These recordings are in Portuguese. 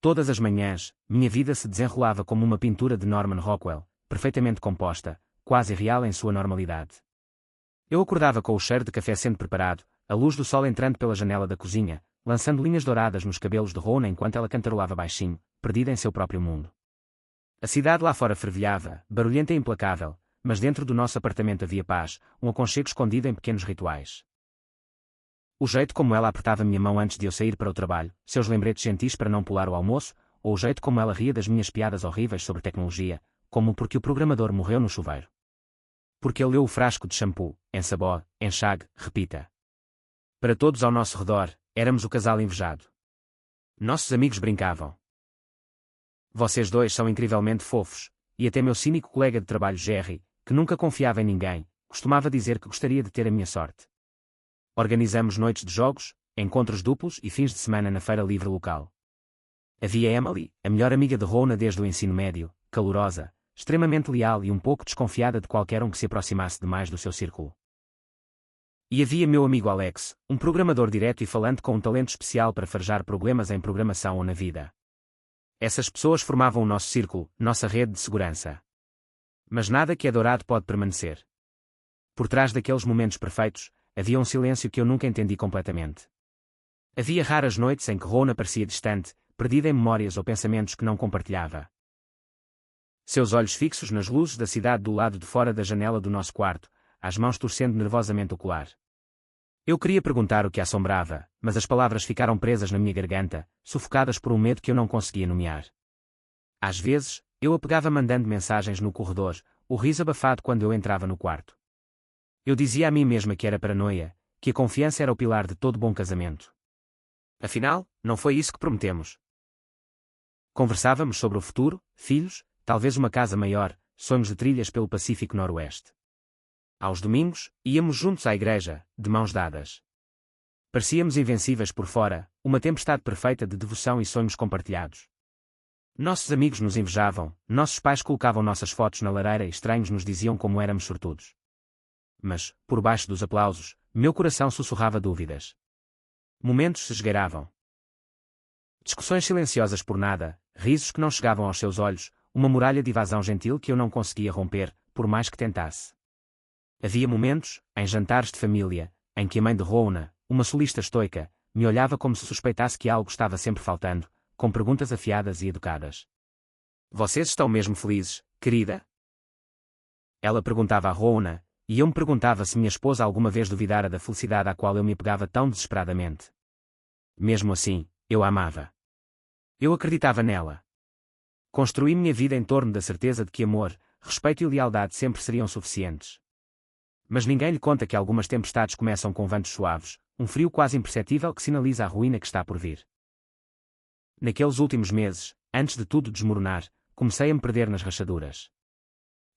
Todas as manhãs, minha vida se desenrolava como uma pintura de Norman Rockwell, perfeitamente composta, quase real em sua normalidade. Eu acordava com o cheiro de café sendo preparado, a luz do sol entrando pela janela da cozinha, lançando linhas douradas nos cabelos de Rona enquanto ela cantarolava baixinho, perdida em seu próprio mundo. A cidade lá fora fervilhava, barulhenta e implacável, mas dentro do nosso apartamento havia paz, um aconchego escondido em pequenos rituais. O jeito como ela apertava minha mão antes de eu sair para o trabalho, seus lembretes gentis para não pular o almoço, ou o jeito como ela ria das minhas piadas horríveis sobre tecnologia, como porque o programador morreu no chuveiro. Porque ele leu o frasco de shampoo, ensabó, enxague, repita. Para todos ao nosso redor, éramos o casal invejado. Nossos amigos brincavam. Vocês dois são incrivelmente fofos, e até meu cínico colega de trabalho Jerry, que nunca confiava em ninguém, costumava dizer que gostaria de ter a minha sorte. Organizamos noites de jogos, encontros duplos e fins de semana na feira livre local. Havia Emily, a melhor amiga de Rona desde o ensino médio, calorosa, extremamente leal e um pouco desconfiada de qualquer um que se aproximasse demais do seu círculo. E havia meu amigo Alex, um programador direto e falante com um talento especial para farejar problemas em programação ou na vida. Essas pessoas formavam o nosso círculo, nossa rede de segurança. Mas nada que é dourado pode permanecer. Por trás daqueles momentos perfeitos, havia um silêncio que eu nunca entendi completamente. Havia raras noites em que Rona parecia distante, perdida em memórias ou pensamentos que não compartilhava. Seus olhos fixos nas luzes da cidade do lado de fora da janela do nosso quarto, as mãos torcendo nervosamente o colar. Eu queria perguntar o que a assombrava, mas as palavras ficaram presas na minha garganta, sufocadas por um medo que eu não conseguia nomear. Às vezes, eu a pegava mandando mensagens no corredor, o riso abafado quando eu entrava no quarto. Eu dizia a mim mesma que era paranoia, que a confiança era o pilar de todo bom casamento. Afinal, não foi isso que prometemos. Conversávamos sobre o futuro, filhos, talvez uma casa maior, sonhos de trilhas pelo Pacífico Noroeste. Aos domingos, íamos juntos à igreja, de mãos dadas. Parecíamos invencíveis por fora, uma tempestade perfeita de devoção e sonhos compartilhados. Nossos amigos nos invejavam, nossos pais colocavam nossas fotos na lareira e estranhos nos diziam como éramos sortudos. Mas, por baixo dos aplausos, meu coração sussurrava dúvidas. Momentos se esgueiravam. Discussões silenciosas por nada, risos que não chegavam aos seus olhos, uma muralha de evasão gentil que eu não conseguia romper, por mais que tentasse. Havia momentos, em jantares de família, em que a mãe de Rona, uma solista estoica, me olhava como se suspeitasse que algo estava sempre faltando, com perguntas afiadas e educadas. Vocês estão mesmo felizes, querida? Ela perguntava a Rona, e eu me perguntava se minha esposa alguma vez duvidara da felicidade à qual eu me apegava tão desesperadamente. Mesmo assim, eu a amava. Eu acreditava nela. Construí minha vida em torno da certeza de que amor, respeito e lealdade sempre seriam suficientes. Mas ninguém lhe conta que algumas tempestades começam com ventos suaves, um frio quase imperceptível que sinaliza a ruína que está por vir. Naqueles últimos meses, antes de tudo desmoronar, comecei a me perder nas rachaduras.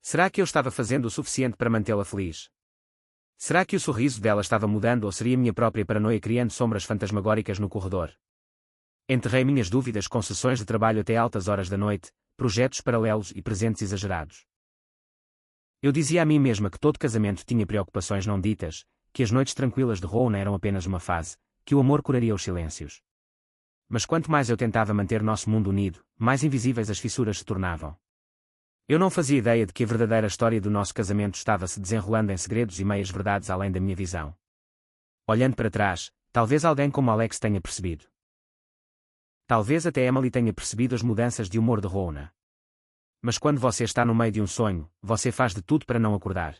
Será que eu estava fazendo o suficiente para mantê-la feliz? Será que o sorriso dela estava mudando ou seria minha própria paranoia criando sombras fantasmagóricas no corredor? Enterrei minhas dúvidas com sessões de trabalho até altas horas da noite, projetos paralelos e presentes exagerados. Eu dizia a mim mesma que todo casamento tinha preocupações não ditas, que as noites tranquilas de Rona eram apenas uma fase, que o amor curaria os silêncios. Mas quanto mais eu tentava manter nosso mundo unido, mais invisíveis as fissuras se tornavam. Eu não fazia ideia de que a verdadeira história do nosso casamento estava se desenrolando em segredos e meias-verdades além da minha visão. Olhando para trás, talvez alguém como Alex tenha percebido. Talvez até Emily tenha percebido as mudanças de humor de Rona. Mas quando você está no meio de um sonho, você faz de tudo para não acordar.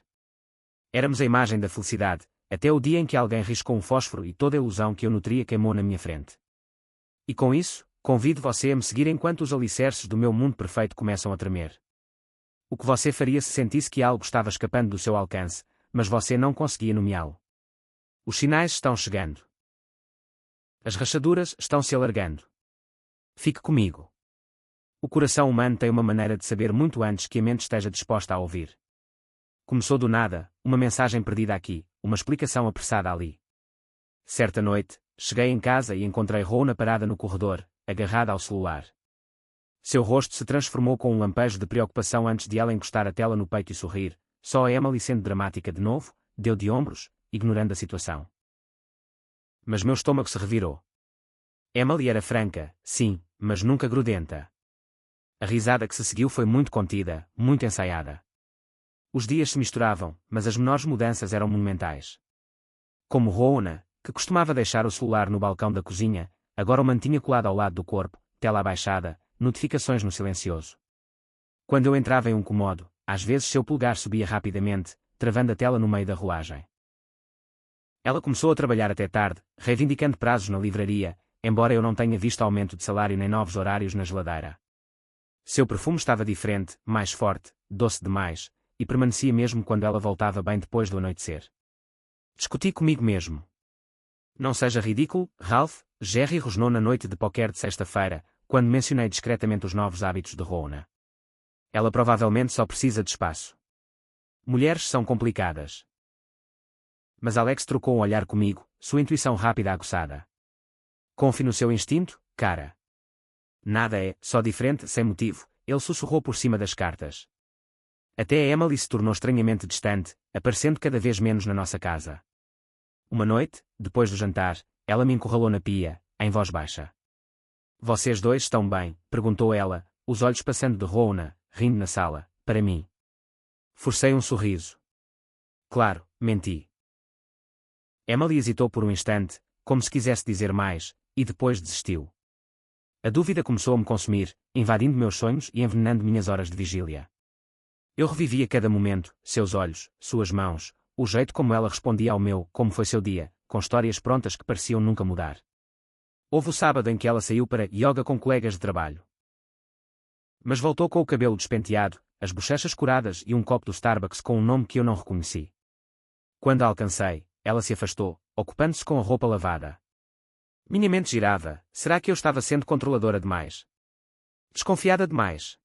Éramos a imagem da felicidade, até o dia em que alguém riscou um fósforo e toda a ilusão que eu nutria queimou na minha frente. E com isso, convido você a me seguir enquanto os alicerces do meu mundo perfeito começam a tremer. O que você faria se sentisse que algo estava escapando do seu alcance, mas você não conseguia nomeá-lo? Os sinais estão chegando. As rachaduras estão se alargando. Fique comigo. O coração humano tem uma maneira de saber muito antes que a mente esteja disposta a ouvir. Começou do nada, uma mensagem perdida aqui, uma explicação apressada ali. Certa noite, cheguei em casa e encontrei Rona parada no corredor, agarrada ao celular. Seu rosto se transformou com um lampejo de preocupação antes de ela encostar a tela no peito e sorrir, só a Emily sendo dramática de novo, deu de ombros, ignorando a situação. Mas meu estômago se revirou. Emily era franca, sim, mas nunca grudenta. A risada que se seguiu foi muito contida, muito ensaiada. Os dias se misturavam, mas as menores mudanças eram monumentais. Como Rowena, que costumava deixar o celular no balcão da cozinha, agora o mantinha colado ao lado do corpo, tela abaixada, notificações no silencioso. Quando eu entrava em um cômodo, às vezes seu polegar subia rapidamente, travando a tela no meio da rolagem. Ela começou a trabalhar até tarde, reivindicando prazos na livraria, embora eu não tenha visto aumento de salário nem novos horários na geladeira. Seu perfume estava diferente, mais forte, doce demais, e permanecia mesmo quando ela voltava bem depois do anoitecer. Discuti comigo mesmo. Não seja ridículo, Ralph, Jerry rosnou na noite de póquer de sexta-feira, quando mencionei discretamente os novos hábitos de Rowena. Ela provavelmente só precisa de espaço. Mulheres são complicadas. Mas Alex trocou um olhar comigo, sua intuição rápida aguçada. Confie no seu instinto, cara. Nada é, só diferente, sem motivo, ele sussurrou por cima das cartas. Até a Emily se tornou estranhamente distante, aparecendo cada vez menos na nossa casa. Uma noite, depois do jantar, ela me encurralou na pia, em voz baixa. Vocês dois estão bem? Perguntou ela, os olhos passando de Rowena, rindo na sala, para mim. Forcei um sorriso. Claro, menti. Emily hesitou por um instante, como se quisesse dizer mais, e depois desistiu. A dúvida começou a me consumir, invadindo meus sonhos e envenenando minhas horas de vigília. Eu revivia cada momento, seus olhos, suas mãos, o jeito como ela respondia ao meu como foi seu dia, com histórias prontas que pareciam nunca mudar. Houve o sábado em que ela saiu para yoga com colegas de trabalho. Mas voltou com o cabelo despenteado, as bochechas curadas e um copo do Starbucks com um nome que eu não reconheci. Quando a alcancei, ela se afastou, ocupando-se com a roupa lavada. Minha mente girava, será que eu estava sendo controladora demais? Desconfiada demais?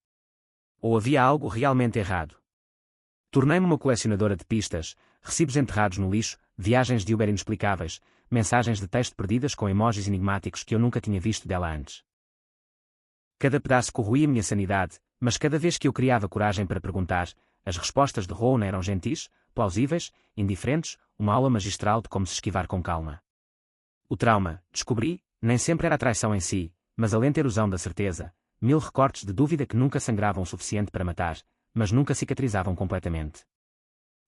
Ou havia algo realmente errado? Tornei-me uma colecionadora de pistas, recibos enterrados no lixo, viagens de Uber inexplicáveis, mensagens de texto perdidas com emojis enigmáticos que eu nunca tinha visto dela antes. Cada pedaço corroía minha sanidade, mas cada vez que eu criava coragem para perguntar, as respostas de Rowena eram gentis, plausíveis, indiferentes, uma aula magistral de como se esquivar com calma. O trauma, descobri, nem sempre era a traição em si, mas a lenta erosão da certeza, 1000 recortes de dúvida que nunca sangravam o suficiente para matar, mas nunca cicatrizavam completamente.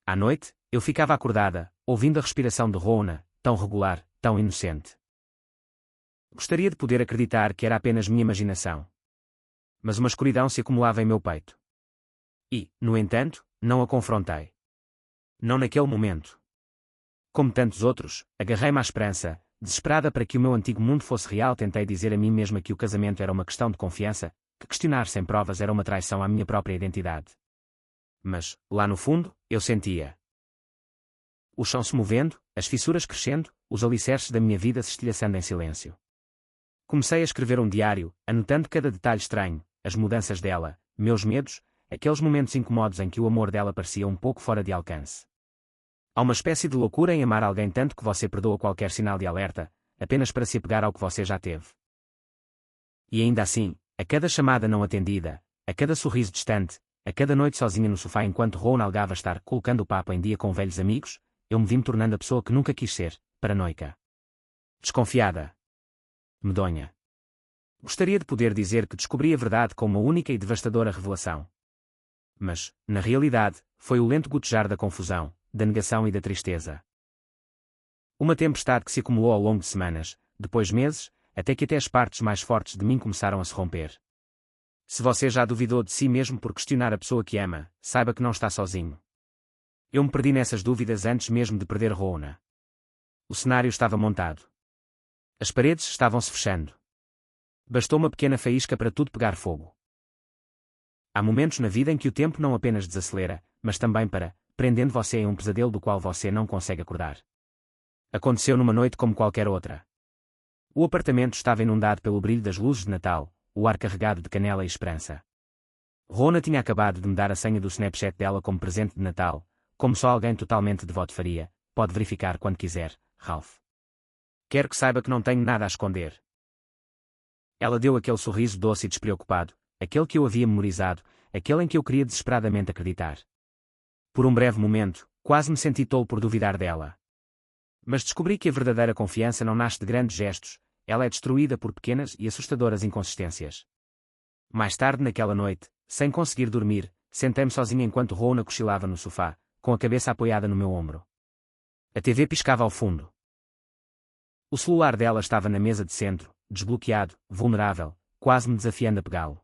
À noite, eu ficava acordada, ouvindo a respiração de Rowena, tão regular, tão inocente. Gostaria de poder acreditar que era apenas minha imaginação. Mas uma escuridão se acumulava em meu peito. E, no entanto, não a confrontei. Não naquele momento. Como tantos outros, agarrei-me à esperança, desesperada para que o meu antigo mundo fosse real. Tentei dizer a mim mesma que o casamento era uma questão de confiança, que questionar sem provas era uma traição à minha própria identidade. Mas, lá no fundo, eu sentia. O chão se movendo, as fissuras crescendo, os alicerces da minha vida se estilhaçando em silêncio. Comecei a escrever um diário, anotando cada detalhe estranho, as mudanças dela, meus medos, aqueles momentos incômodos em que o amor dela parecia um pouco fora de alcance. Há uma espécie de loucura em amar alguém tanto que você perdoa qualquer sinal de alerta, apenas para se apegar ao que você já teve. E ainda assim, a cada chamada não atendida, a cada sorriso distante, a cada noite sozinha no sofá enquanto Rowena alegava estar colocando o papo em dia com velhos amigos, eu me vi me tornando a pessoa que nunca quis ser, paranoica. Desconfiada. Medonha. Gostaria de poder dizer que descobri a verdade com uma única e devastadora revelação. Mas, na realidade, foi o lento gotejar da confusão, da negação e da tristeza. Uma tempestade que se acumulou ao longo de semanas, depois meses, até que até as partes mais fortes de mim começaram a se romper. Se você já duvidou de si mesmo por questionar a pessoa que ama, saiba que não está sozinho. Eu me perdi nessas dúvidas antes mesmo de perder Rowena. O cenário estava montado. As paredes estavam se fechando. Bastou uma pequena faísca para tudo pegar fogo. Há momentos na vida em que o tempo não apenas desacelera, mas também para, prendendo você em um pesadelo do qual você não consegue acordar. Aconteceu numa noite como qualquer outra. O apartamento estava inundado pelo brilho das luzes de Natal, o ar carregado de canela e esperança. Rowena tinha acabado de me dar a senha do Snapchat dela como presente de Natal, como só alguém totalmente devoto faria. Pode verificar quando quiser, Ralph. Quero que saiba que não tenho nada a esconder. Ela deu aquele sorriso doce e despreocupado, aquele que eu havia memorizado, aquele em que eu queria desesperadamente acreditar. Por um breve momento, quase me senti tolo por duvidar dela. Mas descobri que a verdadeira confiança não nasce de grandes gestos, ela é destruída por pequenas e assustadoras inconsistências. Mais tarde naquela noite, sem conseguir dormir, sentei-me sozinha enquanto Rowena cochilava no sofá, com a cabeça apoiada no meu ombro. A TV piscava ao fundo. O celular dela estava na mesa de centro, desbloqueado, vulnerável, quase me desafiando a pegá-lo.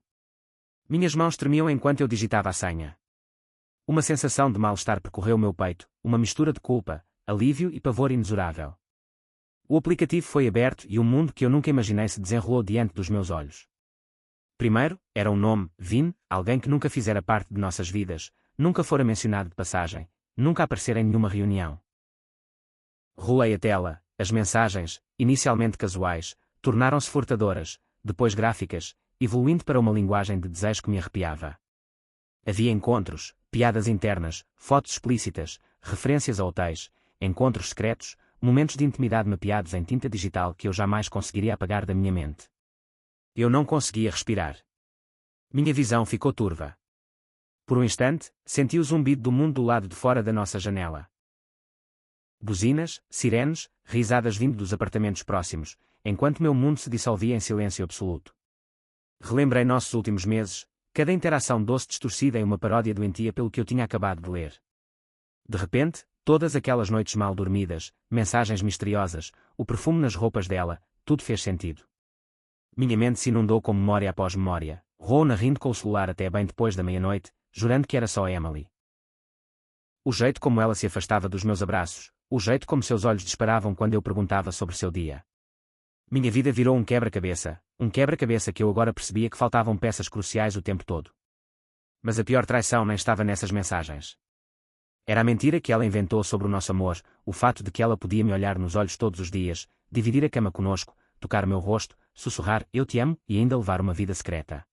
Minhas mãos tremiam enquanto eu digitava a senha. Uma sensação de mal-estar percorreu meu peito, uma mistura de culpa, alívio e pavor imensurável. O aplicativo foi aberto e um mundo que eu nunca imaginei se desenrolou diante dos meus olhos. Primeiro, era um nome, Vin, alguém que nunca fizera parte de nossas vidas, nunca fora mencionado de passagem, nunca aparecera em nenhuma reunião. Rolei a tela, as mensagens, inicialmente casuais, tornaram-se furtadoras, depois gráficas, evoluindo para uma linguagem de desejo que me arrepiava. Havia encontros, piadas internas, fotos explícitas, referências a hotéis, encontros secretos, momentos de intimidade mapeados em tinta digital que eu jamais conseguiria apagar da minha mente. Eu não conseguia respirar. Minha visão ficou turva. Por um instante, senti o zumbido do mundo do lado de fora da nossa janela. Buzinas, sirenes, risadas vindo dos apartamentos próximos, enquanto meu mundo se dissolvia em silêncio absoluto. Relembrei nossos últimos meses, cada interação doce distorcida em uma paródia doentia pelo que eu tinha acabado de ler. De repente, todas aquelas noites mal dormidas, mensagens misteriosas, o perfume nas roupas dela, tudo fez sentido. Minha mente se inundou com memória após memória, Rowena rindo com o celular até bem depois da meia-noite, jurando que era só Emily. O jeito como ela se afastava dos meus abraços, o jeito como seus olhos disparavam quando eu perguntava sobre seu dia. Minha vida virou um quebra-cabeça que eu agora percebia que faltavam peças cruciais o tempo todo. Mas a pior traição nem estava nessas mensagens. Era a mentira que ela inventou sobre o nosso amor, o fato de que ela podia me olhar nos olhos todos os dias, dividir a cama conosco, tocar meu rosto, sussurrar "eu te amo" e ainda levar uma vida secreta.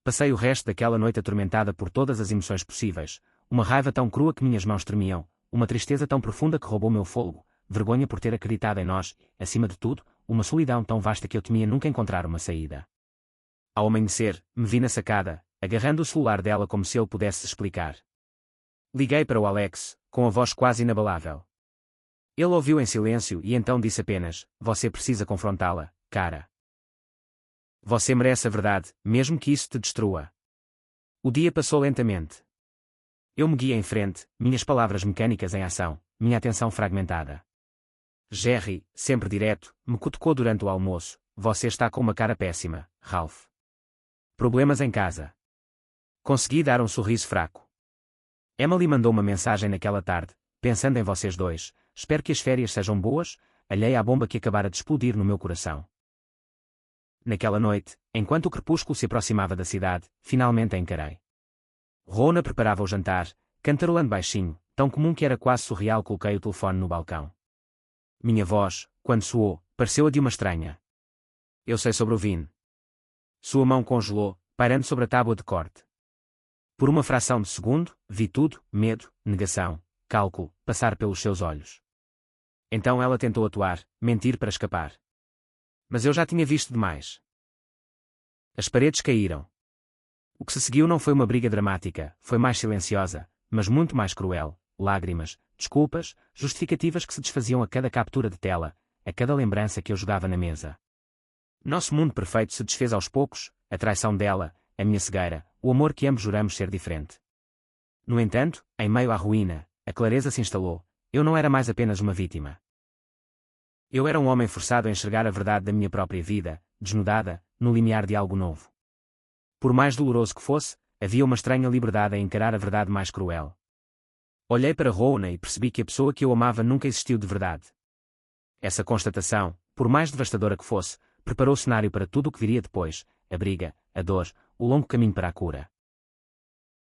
Passei o resto daquela noite atormentada por todas as emoções possíveis, uma raiva tão crua que minhas mãos tremiam, uma tristeza tão profunda que roubou meu fôlego, vergonha por ter acreditado em nós, acima de tudo, uma solidão tão vasta que eu temia nunca encontrar uma saída. Ao amanhecer, me vi na sacada, agarrando o celular dela como se ele pudesse explicar. Liguei para o Alex, com a voz quase inabalável. Ele ouviu em silêncio e então disse apenas: "Você precisa confrontá-la, cara. Você merece a verdade, mesmo que isso te destrua." O dia passou lentamente. Eu me guiei em frente, minhas palavras mecânicas em ação, minha atenção fragmentada. Jerry, sempre direto, me cutucou durante o almoço: "Você está com uma cara péssima, Ralph." Problemas em casa. Consegui dar um sorriso fraco. Emily mandou uma mensagem naquela tarde: "Pensando em vocês dois, espero que as férias sejam boas", alheia à bomba que acabara de explodir no meu coração. Naquela noite, enquanto o crepúsculo se aproximava da cidade, finalmente a encarei. Rowena preparava o jantar, cantarolando baixinho, tão comum que era quase surreal. Coloquei o telefone no balcão. Minha voz, quando soou, pareceu a de uma estranha. "Eu sei sobre o Vin." Sua mão congelou, pairando sobre a tábua de corte. Por uma fração de segundo, vi tudo: medo, negação, cálculo, passar pelos seus olhos. Então ela tentou atuar, mentir para escapar. Mas eu já tinha visto demais. As paredes caíram. O que se seguiu não foi uma briga dramática, foi mais silenciosa, mas muito mais cruel: lágrimas, desculpas, justificativas que se desfaziam a cada captura de tela, a cada lembrança que eu jogava na mesa. Nosso mundo perfeito se desfez aos poucos, a traição dela, a minha cegueira, o amor que ambos juramos ser diferente. No entanto, em meio à ruína, a clareza se instalou: eu não era mais apenas uma vítima. Eu era um homem forçado a enxergar a verdade da minha própria vida, desnudada, no limiar de algo novo. Por mais doloroso que fosse, havia uma estranha liberdade a encarar a verdade mais cruel. Olhei para Rowena e percebi que a pessoa que eu amava nunca existiu de verdade. Essa constatação, por mais devastadora que fosse, preparou o cenário para tudo o que viria depois: a briga, a dor, o longo caminho para a cura.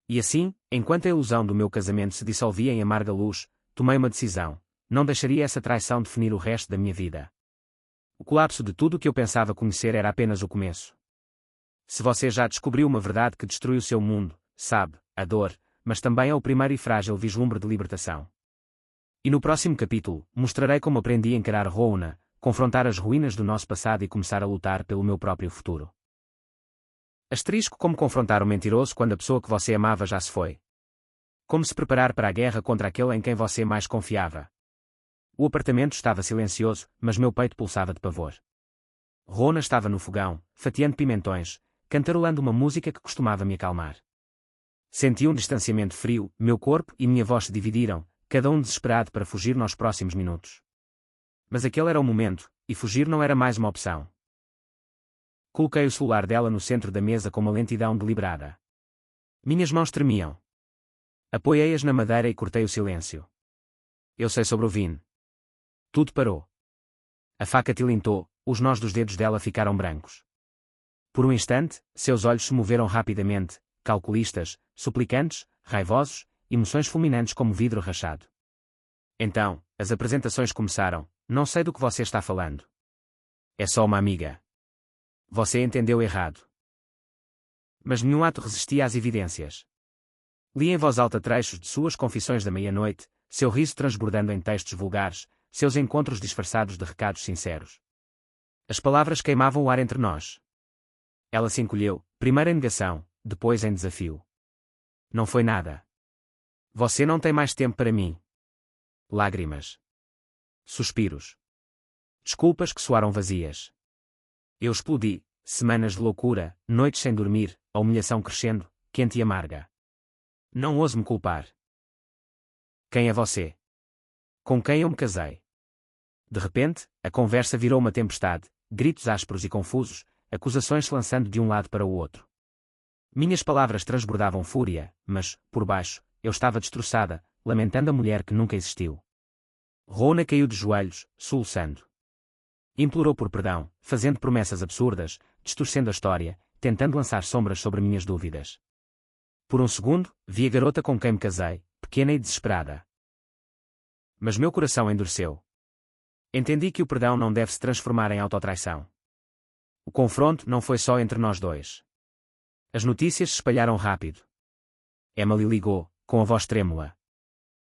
E assim, enquanto a ilusão do meu casamento se dissolvia em amarga luz, tomei uma decisão: não deixaria essa traição definir o resto da minha vida. O colapso de tudo o que eu pensava conhecer era apenas o começo. Se você já descobriu uma verdade que destrui o seu mundo, sabe, a dor, mas também é o primeiro e frágil vislumbre de libertação. E no próximo capítulo, mostrarei como aprendi a encarar Rowena, confrontar as ruínas do nosso passado e começar a lutar pelo meu próprio futuro. Asterisco: como confrontar o mentiroso quando a pessoa que você amava já se foi. Como se preparar para a guerra contra aquele em quem você mais confiava. O apartamento estava silencioso, mas meu peito pulsava de pavor. Rona estava no fogão, fatiando pimentões, cantarolando uma música que costumava me acalmar. Senti um distanciamento frio, meu corpo e minha voz se dividiram, cada um desesperado para fugir nos próximos minutos. Mas aquele era o momento, e fugir não era mais uma opção. Coloquei o celular dela no centro da mesa com uma lentidão deliberada. Minhas mãos tremiam. Apoiei-as na madeira e cortei o silêncio. Eu sei sobre o Vin. Tudo parou. A faca tilintou, os nós dos dedos dela ficaram brancos. Por um instante, seus olhos se moveram rapidamente, calculistas, suplicantes, raivosos, emoções fulminantes como vidro rachado. Então, as apresentações começaram. Não sei do que você está falando. É só uma amiga. Você entendeu errado. Mas nenhum ato resistia às evidências. Li em voz alta trechos de suas confissões da meia-noite, seu riso transbordando em textos vulgares, seus encontros disfarçados de recados sinceros. As palavras queimavam o ar entre nós. Ela se encolheu, primeiro em negação, depois em desafio. Não foi nada. Você não tem mais tempo para mim. Lágrimas. Suspiros. Desculpas que soaram vazias. Eu explodi, semanas de loucura, noites sem dormir, a humilhação crescendo, quente e amarga. Não ouso me culpar. Quem é você? Com quem eu me casei? De repente, a conversa virou uma tempestade, gritos ásperos e confusos, acusações se lançando de um lado para o outro. Minhas palavras transbordavam fúria, mas, por baixo, eu estava destroçada, lamentando a mulher que nunca existiu. Rona caiu de joelhos, soluçando. Implorou por perdão, fazendo promessas absurdas, distorcendo a história, tentando lançar sombras sobre minhas dúvidas. Por um segundo, vi a garota com quem me casei, pequena e desesperada. Mas meu coração endureceu. Entendi que o perdão não deve se transformar em autotraição. O confronto não foi só entre nós dois. As notícias se espalharam rápido. Emily ligou, com a voz trêmula.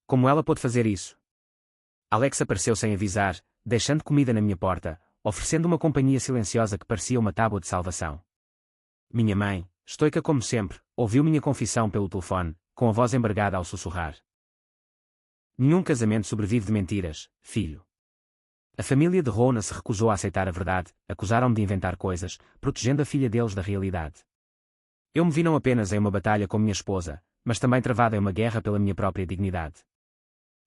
Como ela pôde fazer isso? Alex apareceu sem avisar, deixando comida na minha porta, oferecendo uma companhia silenciosa que parecia uma tábua de salvação. Minha mãe, estoica como sempre, ouviu minha confissão pelo telefone, com a voz embargada ao sussurrar. Nenhum casamento sobrevive de mentiras, filho. A família de Rona se recusou a aceitar a verdade, acusaram-me de inventar coisas, protegendo a filha deles da realidade. Eu me vi não apenas em uma batalha com minha esposa, mas também travada em uma guerra pela minha própria dignidade.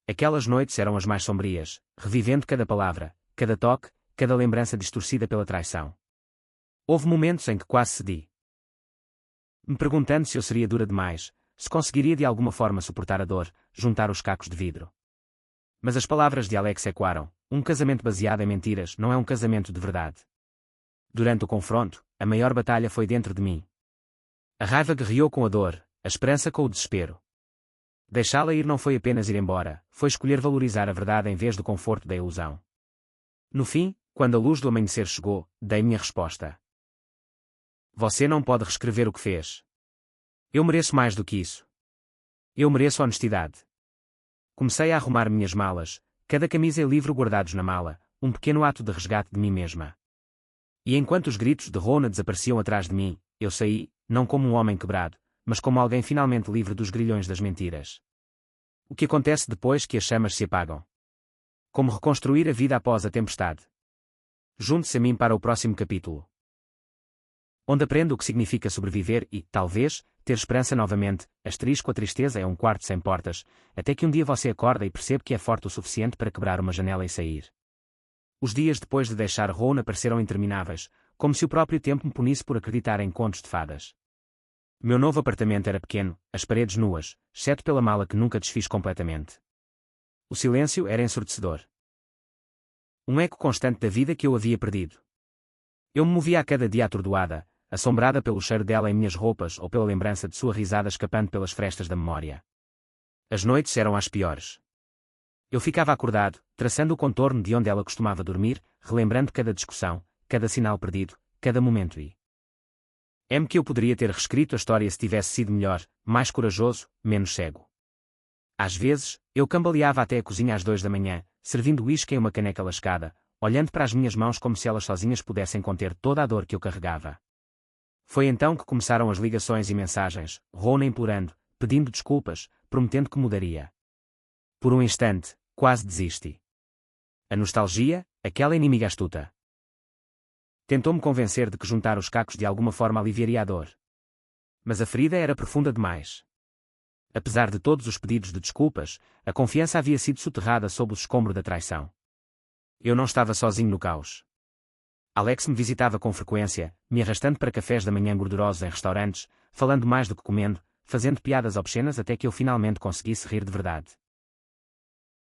Aquelas noites eram as mais sombrias, revivendo cada palavra, cada toque, cada lembrança distorcida pela traição. Houve momentos em que quase cedi. Me perguntando se eu seria dura demais, se conseguiria de alguma forma suportar a dor, juntar os cacos de vidro. Mas as palavras de Alex ecoaram: um casamento baseado em mentiras não é um casamento de verdade. Durante o confronto, a maior batalha foi dentro de mim. A raiva guerreou com a dor, a esperança com o desespero. Deixá-la ir não foi apenas ir embora, foi escolher valorizar a verdade em vez do conforto da ilusão. No fim, quando a luz do amanhecer chegou, dei minha resposta. Você não pode reescrever o que fez. Eu mereço mais do que isso. Eu mereço honestidade. Comecei a arrumar minhas malas, cada camisa e livro guardados na mala, um pequeno ato de resgate de mim mesma. E enquanto os gritos de Rona desapareciam atrás de mim, eu saí, não como um homem quebrado, mas como alguém finalmente livre dos grilhões das mentiras. O que acontece depois que as chamas se apagam? Como reconstruir a vida após a tempestade? Junte-se a mim para o próximo capítulo, onde aprendo o que significa sobreviver e, talvez, ter esperança novamente. Asterisco: a tristeza é um quarto sem portas, até que um dia você acorda e percebe que é forte o suficiente para quebrar uma janela e sair. Os dias depois de deixar Rona pareceram intermináveis, como se o próprio tempo me punisse por acreditar em contos de fadas. Meu novo apartamento era pequeno, as paredes nuas, exceto pela mala que nunca desfiz completamente. O silêncio era ensurdecedor. Um eco constante da vida que eu havia perdido. Eu me movia a cada dia atordoada, assombrada pelo cheiro dela em minhas roupas ou pela lembrança de sua risada escapando pelas frestas da memória. As noites eram as piores. Eu ficava acordado, traçando o contorno de onde ela costumava dormir, relembrando cada discussão, cada sinal perdido, cada momento e... É-me que eu poderia ter reescrito a história se tivesse sido melhor, mais corajoso, menos cego. Às vezes, eu cambaleava até a cozinha às 2 da manhã, servindo uísque em uma caneca lascada, olhando para as minhas mãos como se elas sozinhas pudessem conter toda a dor que eu carregava. Foi então que começaram as ligações e mensagens, Rona implorando, pedindo desculpas, prometendo que mudaria. Por um instante, quase desisti. A nostalgia, aquela inimiga astuta. Tentou-me convencer de que juntar os cacos de alguma forma aliviaria a dor. Mas a ferida era profunda demais. Apesar de todos os pedidos de desculpas, a confiança havia sido soterrada sob o escombro da traição. Eu não estava sozinho no caos. Alex me visitava com frequência, me arrastando para cafés da manhã gordurosos em restaurantes, falando mais do que comendo, fazendo piadas obscenas até que eu finalmente conseguisse rir de verdade.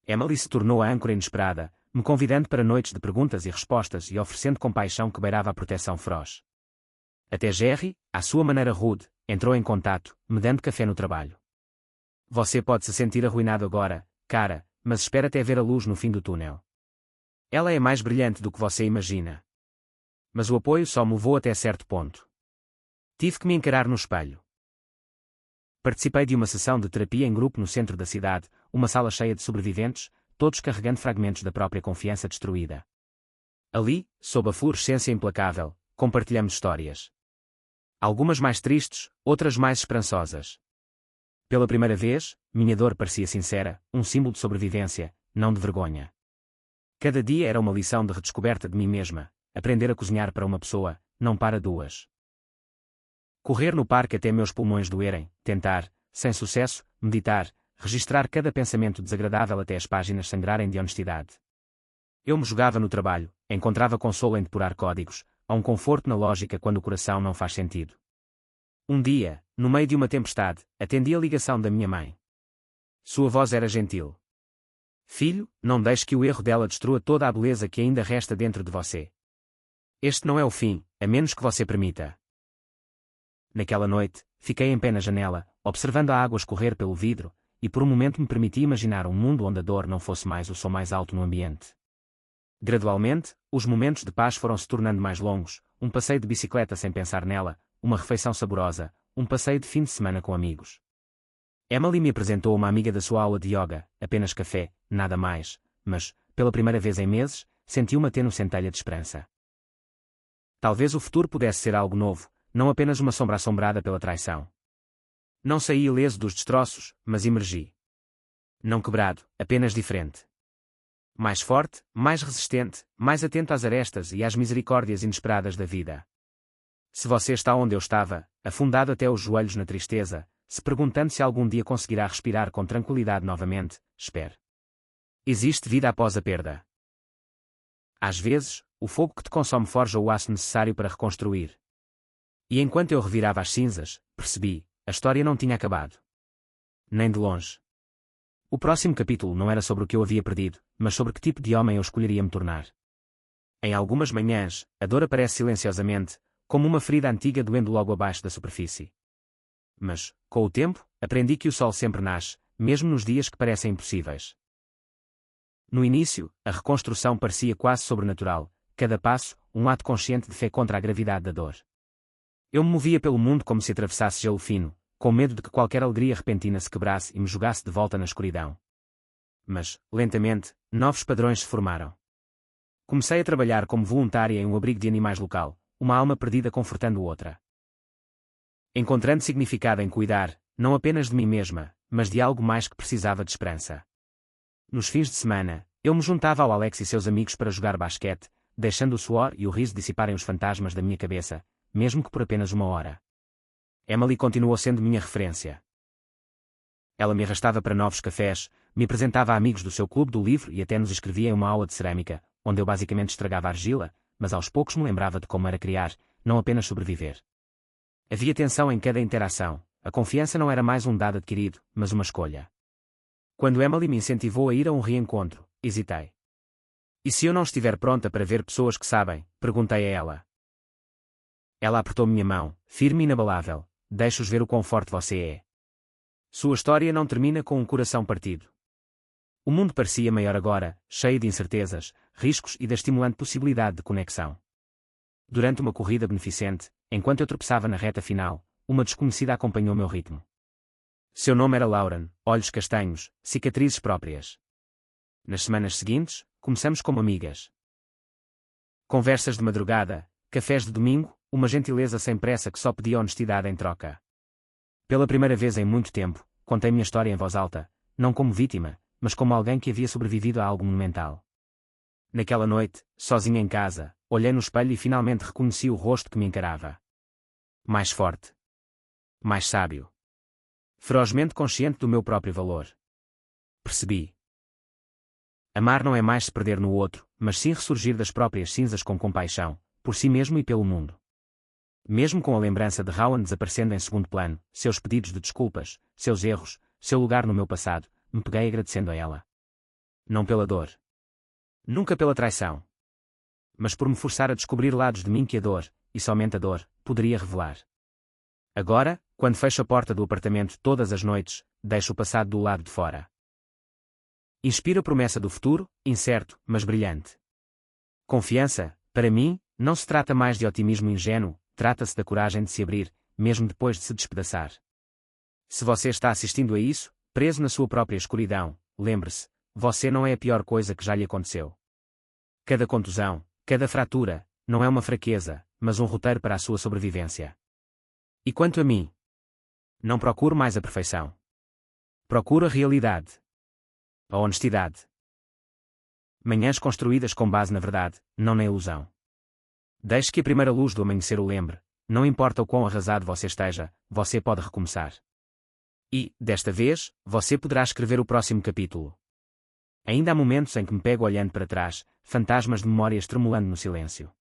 Emily se tornou a âncora inesperada, me convidando para noites de perguntas e respostas e oferecendo compaixão que beirava a proteção feroz. Até Jerry, à sua maneira rude, entrou em contato, me dando café no trabalho. Você pode se sentir arruinado agora, cara, mas espera até ver a luz no fim do túnel. Ela é mais brilhante do que você imagina. Mas o apoio só me levou até certo ponto. Tive que me encarar no espelho. Participei de uma sessão de terapia em grupo no centro da cidade, uma sala cheia de sobreviventes, todos carregando fragmentos da própria confiança destruída. Ali, sob a fluorescência implacável, compartilhamos histórias. Algumas mais tristes, outras mais esperançosas. Pela primeira vez, minha dor parecia sincera, um símbolo de sobrevivência, não de vergonha. Cada dia era uma lição de redescoberta de mim mesma, aprender a cozinhar para uma pessoa, não para duas. Correr no parque até meus pulmões doerem, tentar, sem sucesso, meditar, registrar cada pensamento desagradável até as páginas sangrarem de honestidade. Eu me jogava no trabalho, encontrava consolo em depurar códigos, há um conforto na lógica quando o coração não faz sentido. Um dia, no meio de uma tempestade, atendi a ligação da minha mãe. Sua voz era gentil. Filho, não deixe que o erro dela destrua toda a beleza que ainda resta dentro de você. Este não é o fim, a menos que você permita. Naquela noite, fiquei em pé na janela, observando a água escorrer pelo vidro, e por um momento me permiti imaginar um mundo onde a dor não fosse mais o som mais alto no ambiente. Gradualmente, os momentos de paz foram se tornando mais longos, um passeio de bicicleta sem pensar nela, uma refeição saborosa, um passeio de fim de semana com amigos. Emily me apresentou uma amiga da sua aula de yoga, apenas café, nada mais, mas, pela primeira vez em meses, senti uma tênue centelha de esperança. Talvez o futuro pudesse ser algo novo, não apenas uma sombra assombrada pela traição. Não saí ileso dos destroços, mas emergi. Não quebrado, apenas diferente. Mais forte, mais resistente, mais atento às arestas e às misericórdias inesperadas da vida. Se você está onde eu estava, afundado até os joelhos na tristeza, se perguntando se algum dia conseguirá respirar com tranquilidade novamente, espere. Existe vida após a perda. Às vezes, o fogo que te consome forja o aço necessário para reconstruir. E enquanto eu revirava as cinzas, percebi, a história não tinha acabado. Nem de longe. O próximo capítulo não era sobre o que eu havia perdido, mas sobre que tipo de homem eu escolheria me tornar. Em algumas manhãs, a dor aparece silenciosamente, como uma ferida antiga doendo logo abaixo da superfície. Mas, com o tempo, aprendi que o sol sempre nasce, mesmo nos dias que parecem impossíveis. No início, a reconstrução parecia quase sobrenatural, cada passo, um ato consciente de fé contra a gravidade da dor. Eu me movia pelo mundo como se atravessasse gelo fino, com medo de que qualquer alegria repentina se quebrasse e me jogasse de volta na escuridão. Mas, lentamente, novos padrões se formaram. Comecei a trabalhar como voluntária em um abrigo de animais local, uma alma perdida confortando outra. Encontrando significado em cuidar, não apenas de mim mesma, mas de algo mais que precisava de esperança. Nos fins de semana, eu me juntava ao Alex e seus amigos para jogar basquete, deixando o suor e o riso dissiparem os fantasmas da minha cabeça, mesmo que por apenas uma hora. Emily continuou sendo minha referência. Ela me arrastava para novos cafés, me apresentava a amigos do seu clube do livro e até nos inscrevia em uma aula de cerâmica, onde eu basicamente estragava argila, mas aos poucos me lembrava de como era criar, não apenas sobreviver. Havia tensão em cada interação, a confiança não era mais um dado adquirido, mas uma escolha. Quando Emily me incentivou a ir a um reencontro, hesitei. E se eu não estiver pronta para ver pessoas que sabem? Perguntei a ela. Ela apertou minha mão, firme e inabalável. Deixe-os ver o quão forte você é. Sua história não termina com um coração partido. O mundo parecia maior agora, cheio de incertezas, riscos e da estimulante possibilidade de conexão. Durante uma corrida beneficente, enquanto eu tropeçava na reta final, uma desconhecida acompanhou meu ritmo. Seu nome era Lauren, olhos castanhos, cicatrizes próprias. Nas semanas seguintes, começamos como amigas. Conversas de madrugada, cafés de domingo, uma gentileza sem pressa que só pedia honestidade em troca. Pela primeira vez em muito tempo, contei minha história em voz alta, não como vítima, mas como alguém que havia sobrevivido a algo monumental. Naquela noite, sozinho em casa, olhei no espelho e finalmente reconheci o rosto que me encarava. Mais forte. Mais sábio. Ferozmente consciente do meu próprio valor. Percebi. Amar não é mais se perder no outro, mas sim ressurgir das próprias cinzas com compaixão, por si mesmo e pelo mundo. Mesmo com a lembrança de Rowan desaparecendo em segundo plano, seus pedidos de desculpas, seus erros, seu lugar no meu passado, me peguei agradecendo a ela. Não pela dor. Nunca pela traição. Mas por me forçar a descobrir lados de mim que a dor, e somente a dor, poderia revelar. Agora, quando fecho a porta do apartamento todas as noites, deixo o passado do lado de fora. Inspiro a promessa do futuro, incerto, mas brilhante. Confiança, para mim, não se trata mais de otimismo ingênuo, trata-se da coragem de se abrir, mesmo depois de se despedaçar. Se você está assistindo a isso, preso na sua própria escuridão, lembre-se, você não é a pior coisa que já lhe aconteceu. Cada contusão, cada fratura, não é uma fraqueza, mas um roteiro para a sua sobrevivência. E quanto a mim? Não procuro mais a perfeição. Procuro a realidade. A honestidade. Manhãs construídas com base na verdade, não na ilusão. Deixe que a primeira luz do amanhecer o lembre, não importa o quão arrasado você esteja, você pode recomeçar. E, desta vez, você poderá escrever o próximo capítulo. Ainda há momentos em que me pego olhando para trás, fantasmas de memórias tremulando no silêncio.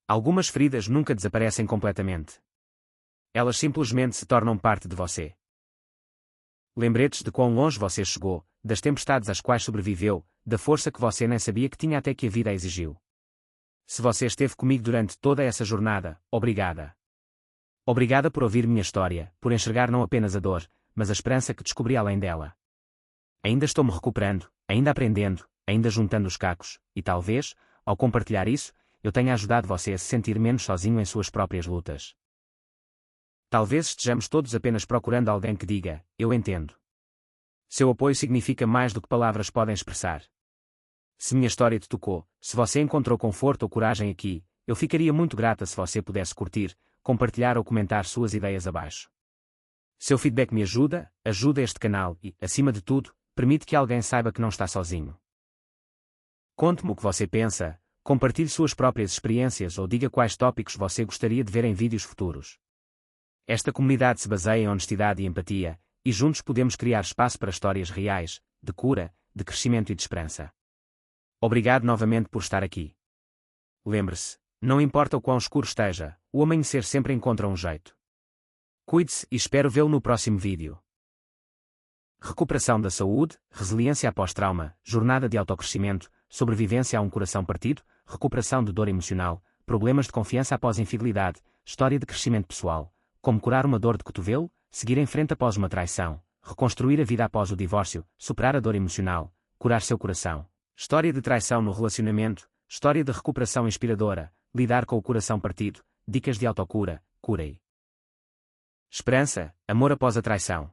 Algumas feridas nunca desaparecem completamente. Elas simplesmente se tornam parte de você. Lembretes de quão longe você chegou, das tempestades às quais sobreviveu, da força que você nem sabia que tinha até que a vida a exigiu. Se você esteve comigo durante toda essa jornada, obrigada. Obrigada por ouvir minha história, por enxergar não apenas a dor, mas a esperança que descobri além dela. Ainda estou me recuperando, ainda aprendendo, ainda juntando os cacos, e talvez, ao compartilhar isso, eu tenha ajudado você a se sentir menos sozinho em suas próprias lutas. Talvez estejamos todos apenas procurando alguém que diga, eu entendo. Seu apoio significa mais do que palavras podem expressar. Se minha história te tocou, se você encontrou conforto ou coragem aqui, eu ficaria muito grata se você pudesse curtir, compartilhar ou comentar suas ideias abaixo. Seu feedback me ajuda este canal e, acima de tudo, permite que alguém saiba que não está sozinho. Conte-me o que você pensa, compartilhe suas próprias experiências ou diga quais tópicos você gostaria de ver em vídeos futuros. Esta comunidade se baseia em honestidade e empatia, e juntos podemos criar espaço para histórias reais, de cura, de crescimento e de esperança. Obrigado novamente por estar aqui. Lembre-se, não importa o quão escuro esteja, o amanhecer sempre encontra um jeito. Cuide-se e espero vê-lo no próximo vídeo. Recuperação da saúde, resiliência após trauma, jornada de autocrescimento, sobrevivência a um coração partido, recuperação de dor emocional, problemas de confiança após infidelidade, história de crescimento pessoal, como curar uma dor de cotovelo, seguir em frente após uma traição, reconstruir a vida após o divórcio, superar a dor emocional, curar seu coração, história de traição no relacionamento, história de recuperação inspiradora, lidar com o coração partido, dicas de autocura, curei. Esperança, amor após a traição.